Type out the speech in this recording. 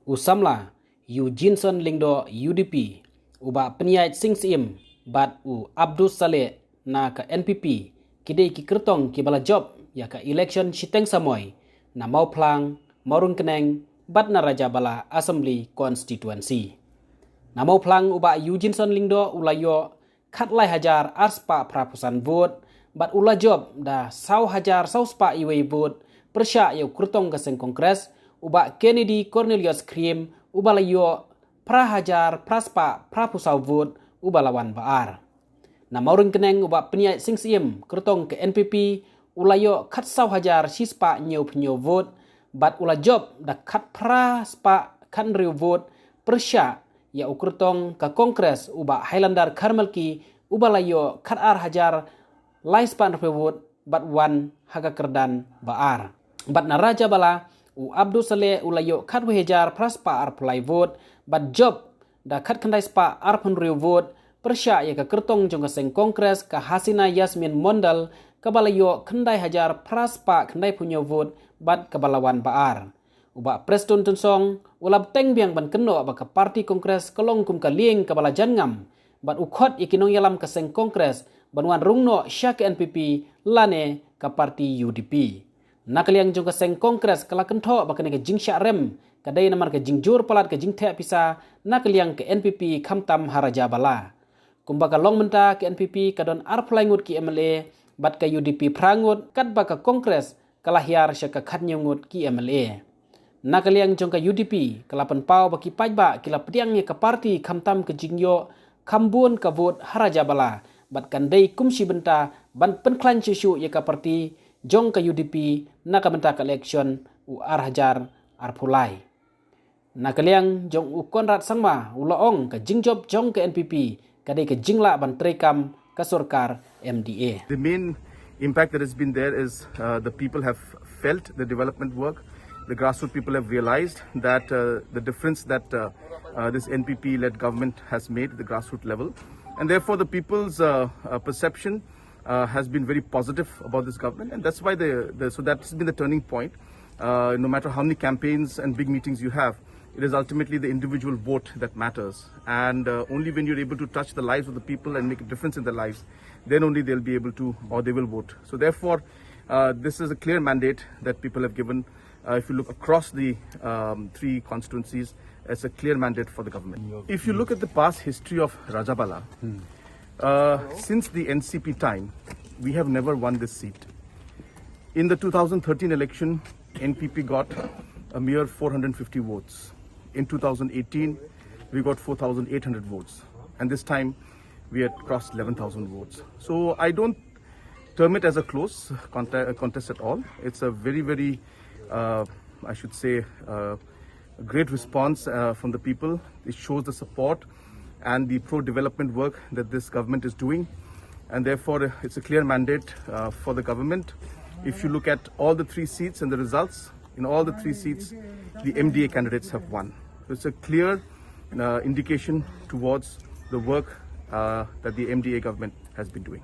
Usamla Eugene Lingdo UDP uba peniait Sing Sim bat Abdul Saleh na ka NPP kidai ki kertong ki bala job ya ka election Shiteng Samoy na mau plang marun keneng bat na raja bala assembly constituency na mau plang uba Eugene Lingdo ulayo khatlai hajar arspa prapusan vote bat ula job da sau hajar sau spa iwe vote persya ya kertong ka seng kongres uba Kennedy Cornelius Krim uba layo prahajar praspa prapusau vote uba lawan baar na maurun keneng uba peniai Sing Sim kertong ke NPP ulayo khat sau hajar sispa nyau vote bat ula job da khat praspa kan riu vote persya ya ukurtong ke kongres uba Highlander Karmelki uba layo khat ar hajar laispan vote bat wan haga kerdan baar bat na raja bala Abdul Saleh ulayo khat wejar praspa ar pulai vote bat job da khat khandai spa ar penriu vote persya ya ka kertong jong ka seng kongres ka Hasina Yasmin Mondal kabalayo khandai hajar praspa khandai punyo vote bat kabalawan baar uba Preston Tonsong ulab teng biang ban keno ba ka parti kongres kolong kum ka lieng kabala jangam bat ukhot ikinong yalam ka seng kongres banwan rungno syak NPP lane ka parti UDP nakaliang jong ka seng kongres kala kentho ba kene ka jingsya rem kadai namar ka jingjur palat ka jingthe pisa nakaliang ke NPP khamtam haraja bala kumba ka long menta ke NPP kadon arplaingut ki MLA bat ka UDP prangut kat ba ka kongres kala hiar syak ka khatnyungut ki MLA nakaliang jong ka UDP kala penpau ba ki pajba kila pediang ka parti khamtam ka jingyo khambun ka vote haraja bala bat kandai kumsi benta ban penklan sisu ya ka parti jong ka UDP nakamenta ka election ar hajar ar pulai nakaliang jong Konrad Sangma ulaong ka jingjob jong ka NPP kadai ka jingla ban trekam ka sarkar MDA. The main impact that has been there is the people have felt the development work. The grassroots people have realized that the difference that this NPP-led government has made at the grassroots level, and therefore the people's perception has been very positive about this government, and that's why so that's been the turning point. No matter how many campaigns and big meetings you have, it is ultimately the individual vote that matters, and only when you're able to touch the lives of the people and make a difference in their lives, then only they'll be able to, or they will vote. So therefore, this is a clear mandate that people have given. If you look across the three constituencies, it's a clear mandate for the government. If you look at the past history of Rajabala, since the NCP time, we have never won this seat. In the 2013 election, NPP got a mere 450 votes. In 2018, we got 4,800 votes. And this time, we had crossed 11,000 votes. So I don't term it as a close contest at all. It's a very, very, I should say, great response from the people. It shows the support and the pro-development work that this government is doing, and therefore it's a clear mandate for the government. If you look at all the three seats and the results, in all the three seats, the MDA candidates have won. So it's a clear indication towards the work that the MDA government has been doing.